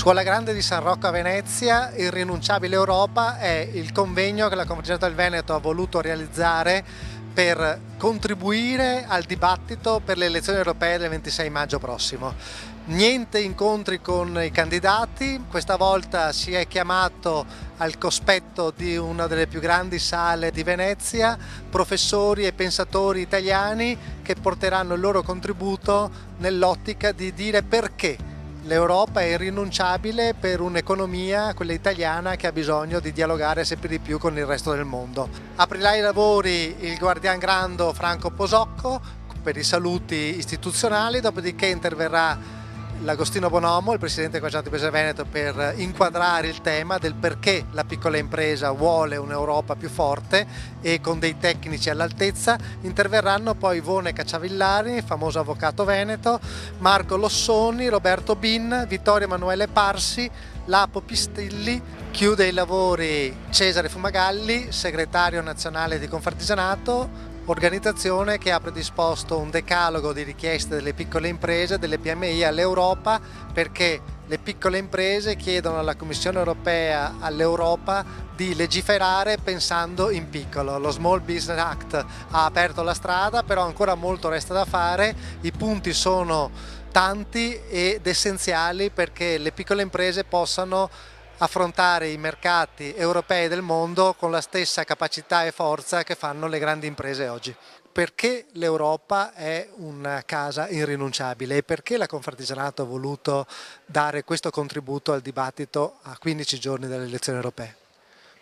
Scuola Grande di San Rocco a Venezia, Irrinunciabile Europa è il convegno che la Conferenza del Veneto ha voluto realizzare per contribuire al dibattito per le elezioni europee del 26 maggio prossimo. Niente incontri con i candidati, questa volta si è chiamato al cospetto di una delle più grandi sale di Venezia professori e pensatori italiani che porteranno il loro contributo nell'ottica di dire perché l'Europa è irrinunciabile per un'economia, quella italiana, che ha bisogno di dialogare sempre di più con il resto del mondo. Aprirà i lavori il guardian grando Franco Posocco per i saluti istituzionali, dopodiché interverrà l'Agostino Bonomo, il presidente del Consiglio di Impresa Veneto, per inquadrare il tema del perché la piccola impresa vuole un'Europa più forte e con dei tecnici all'altezza. Interverranno poi Ivone Cacciavillari, famoso avvocato veneto, Marco Lossoni, Roberto Bin, Vittorio Emanuele Parsi, Lapo Pistilli. Chiude i lavori Cesare Fumagalli, segretario nazionale di Confartigianato, organizzazione che ha predisposto un decalogo di richieste delle piccole imprese, delle PMI all'Europa, perché le piccole imprese chiedono alla Commissione europea, all'Europa, di legiferare pensando in piccolo. Lo Small Business Act ha aperto la strada, però ancora molto resta da fare. I punti sono tanti ed essenziali perché le piccole imprese possano affrontare i mercati europei del mondo con la stessa capacità e forza che fanno le grandi imprese oggi. Perché l'Europa è una casa irrinunciabile e perché la Confartigianato ha voluto dare questo contributo al dibattito a 15 giorni dalle elezioni europee?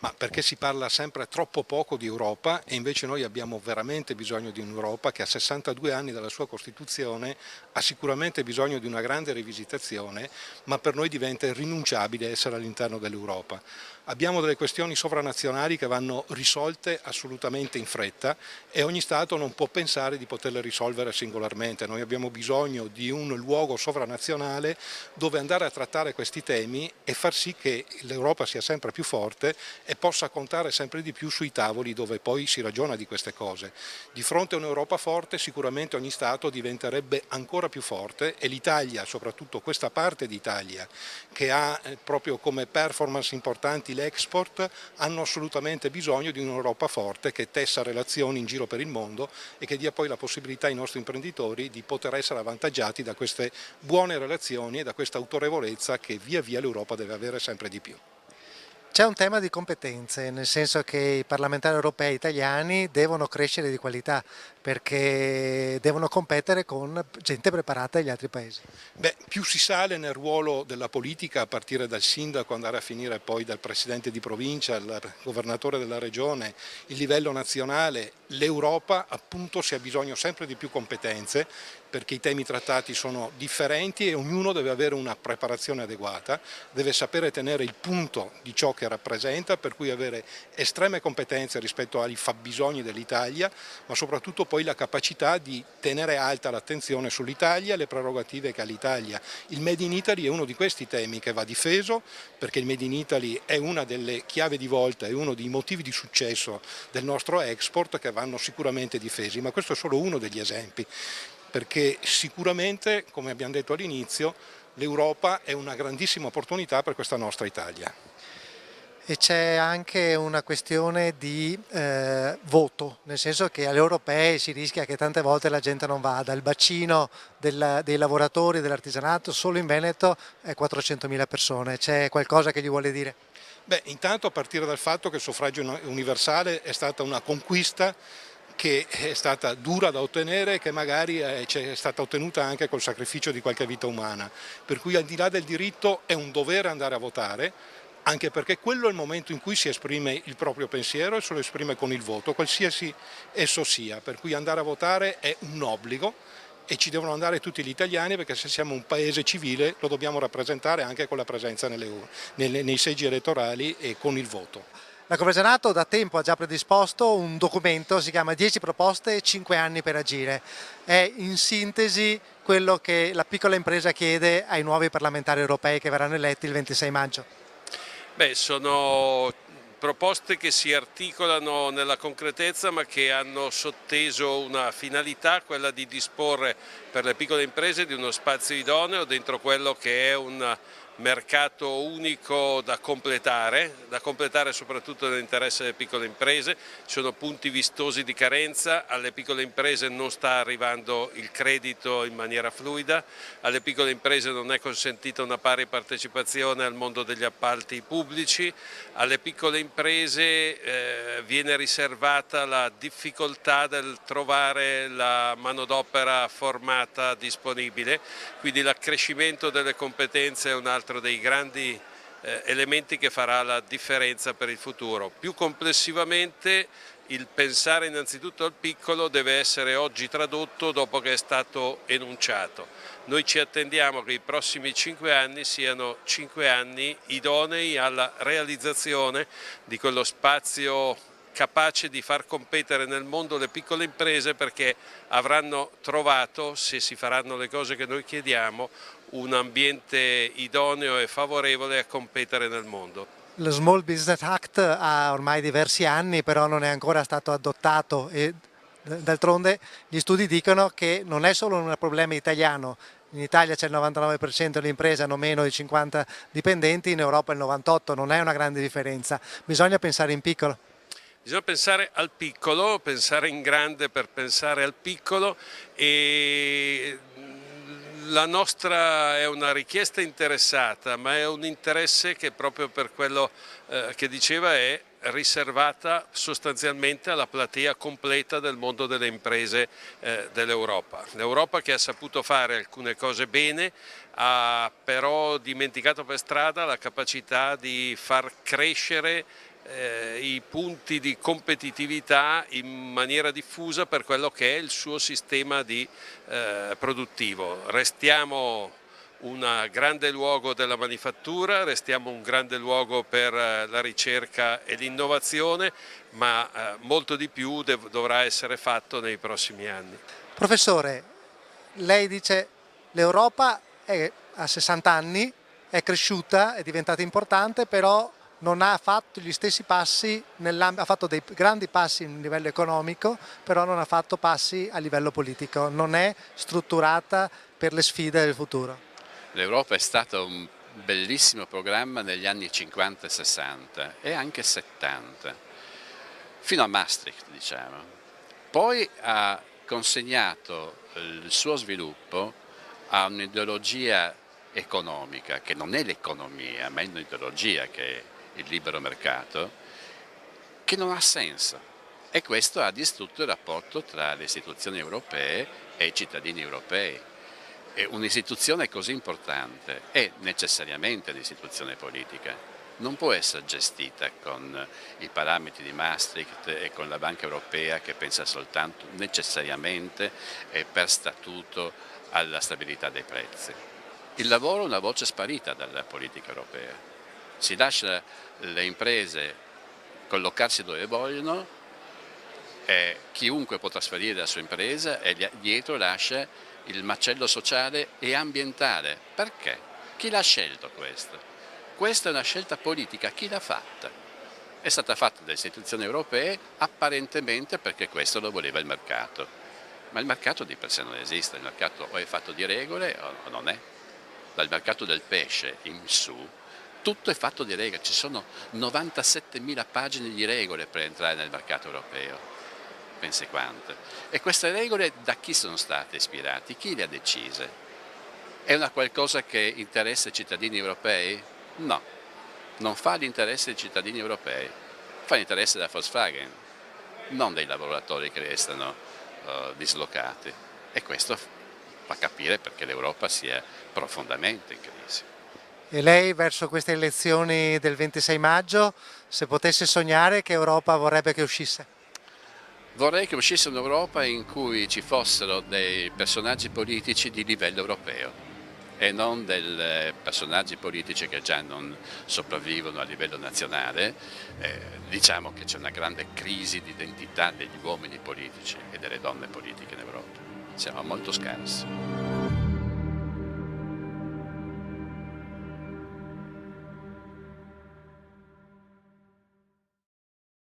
Ma perché si parla sempre troppo poco di Europa e invece noi abbiamo veramente bisogno di un'Europa che a 62 anni dalla sua Costituzione ha sicuramente bisogno di una grande rivisitazione, ma per noi diventa irrinunciabile essere all'interno dell'Europa. Abbiamo delle questioni sovranazionali che vanno risolte assolutamente in fretta e ogni Stato non può pensare di poterle risolvere singolarmente. Noi abbiamo bisogno di un luogo sovranazionale dove andare a trattare questi temi e far sì che l'Europa sia sempre più forte e possa contare sempre di più sui tavoli dove poi si ragiona di queste cose. Di fronte a un'Europa forte sicuramente ogni Stato diventerebbe ancora più forte e l'Italia, soprattutto questa parte d'Italia che ha proprio come performance importanti l'export, hanno assolutamente bisogno di un'Europa forte che tessa relazioni in giro per il mondo e che dia poi la possibilità ai nostri imprenditori di poter essere avvantaggiati da queste buone relazioni e da questa autorevolezza che via via l'Europa deve avere sempre di più. C'è un tema di competenze, nel senso che i parlamentari europei italiani devono crescere di qualità perché devono competere con gente preparata degli altri paesi. Beh, più si sale nel ruolo della politica, a partire dal sindaco, andare a finire poi dal presidente di provincia, al governatore della regione, il livello nazionale, l'Europa appunto si ha bisogno sempre di più competenze perché i temi trattati sono differenti e ognuno deve avere una preparazione adeguata, deve sapere tenere il punto di ciò che rappresenta, per cui avere estreme competenze rispetto ai fabbisogni dell'Italia, ma soprattutto poi la capacità di tenere alta l'attenzione sull'Italia e le prerogative che ha l'Italia. Il Made in Italy è uno di questi temi che va difeso, perché il Made in Italy è una delle chiavi di volta, è uno dei motivi di successo del nostro export che vanno sicuramente difesi, ma questo è solo uno degli esempi, perché sicuramente, come abbiamo detto all'inizio, l'Europa è una grandissima opportunità per questa nostra Italia. E c'è anche una questione di voto, nel senso che alle europee si rischia che tante volte la gente non vada. Il bacino dei lavoratori dell'artigianato solo in Veneto è 400.000 persone. C'è qualcosa che gli vuole dire? Beh, intanto a partire dal fatto che il suffragio universale è stata una conquista che è stata dura da ottenere e che magari è stata ottenuta anche col sacrificio di qualche vita umana. Per cui al di là del diritto è un dovere andare a votare, anche perché quello è il momento in cui si esprime il proprio pensiero e se lo esprime con il voto, qualsiasi esso sia. Per cui andare a votare è un obbligo e ci devono andare tutti gli italiani, perché se siamo un paese civile lo dobbiamo rappresentare anche con la presenza nei seggi elettorali e con il voto. La Conferenza da tempo ha già predisposto un documento, si chiama 10 proposte e 5 anni per agire. È in sintesi quello che la piccola impresa chiede ai nuovi parlamentari europei che verranno eletti il 26 maggio. Beh, sono proposte che si articolano nella concretezza ma che hanno sotteso una finalità, quella di disporre per le piccole imprese di uno spazio idoneo dentro quello che è un mercato unico da completare soprattutto nell'interesse delle piccole imprese. Ci sono punti vistosi di carenza, alle piccole imprese non sta arrivando il credito in maniera fluida, alle piccole imprese non è consentita una pari partecipazione al mondo degli appalti pubblici, alle piccole imprese viene riservata la difficoltà del trovare la manodopera formata disponibile, quindi l'accrescimento delle competenze è un altro dei grandi elementi che farà la differenza per il futuro. Più complessivamente il pensare innanzitutto al piccolo deve essere oggi tradotto dopo che è stato enunciato. Noi ci attendiamo che i prossimi 5 anni siano 5 anni idonei alla realizzazione di quello spazio capace di far competere nel mondo le piccole imprese, perché avranno trovato, se si faranno le cose che noi chiediamo, un ambiente idoneo e favorevole a competere nel mondo. Lo Small Business Act ha ormai diversi anni, però non è ancora stato adottato e d'altronde gli studi dicono che non è solo un problema italiano. In Italia c'è il 99% delle imprese hanno meno di 50 dipendenti, in Europa il 98%, non è una grande differenza. Bisogna pensare in piccolo. Bisogna pensare al piccolo, pensare in grande per pensare al piccolo, e la nostra è una richiesta interessata, ma è un interesse che proprio per quello che diceva è riservata sostanzialmente alla platea completa del mondo delle imprese dell'Europa. L'Europa, che ha saputo fare alcune cose bene, ha però dimenticato per strada la capacità di far crescere i punti di competitività in maniera diffusa per quello che è il suo sistema produttivo. Restiamo un grande luogo della manifattura, restiamo un grande luogo per la ricerca e l'innovazione, ma molto di più dovrà essere fatto nei prossimi anni. Professore, lei dice l'Europa ha 60 anni, è cresciuta, è diventata importante, però non ha fatto gli stessi passi, ha fatto dei grandi passi a livello economico, però non ha fatto passi a livello politico, non è strutturata per le sfide del futuro. L'Europa è stato un bellissimo programma negli anni 50 e 60 e anche 70, fino a Maastricht, diciamo. Poi ha consegnato il suo sviluppo a un'ideologia economica, che non è l'economia, ma è un'ideologia che è il libero mercato, che non ha senso, e questo ha distrutto il rapporto tra le istituzioni europee e i cittadini europei. E un'istituzione così importante è necessariamente un'istituzione politica, non può essere gestita con i parametri di Maastricht e con la Banca Europea che pensa soltanto necessariamente e per statuto alla stabilità dei prezzi. Il lavoro è una voce sparita dalla politica europea. Si lascia le imprese collocarsi dove vogliono, chiunque può trasferire la sua impresa e dietro lascia il macello sociale e ambientale. Perché? Chi l'ha scelto questo? Questa è una scelta politica, chi l'ha fatta? È stata fatta dalle istituzioni europee apparentemente perché questo lo voleva il mercato, ma il mercato di per sé non esiste, il mercato o è fatto di regole o non è. Dal mercato del pesce in su tutto è fatto di regole, ci sono 97.000 pagine di regole per entrare nel mercato europeo, pensi quante. E queste regole da chi sono state ispirate? Chi le ha decise? È una qualcosa che interessa i cittadini europei? No, non fa l'interesse dei cittadini europei, fa l'interesse della Volkswagen, non dei lavoratori che restano dislocati, e questo fa capire perché l'Europa sia profondamente in crisi. E lei verso queste elezioni del 26 maggio, se potesse sognare, che Europa vorrebbe che uscisse? Vorrei che uscisse un'Europa in cui ci fossero dei personaggi politici di livello europeo e non dei personaggi politici che già non sopravvivono a livello nazionale. Diciamo che c'è una grande crisi di identità degli uomini politici e delle donne politiche in Europa. Siamo molto scarsi.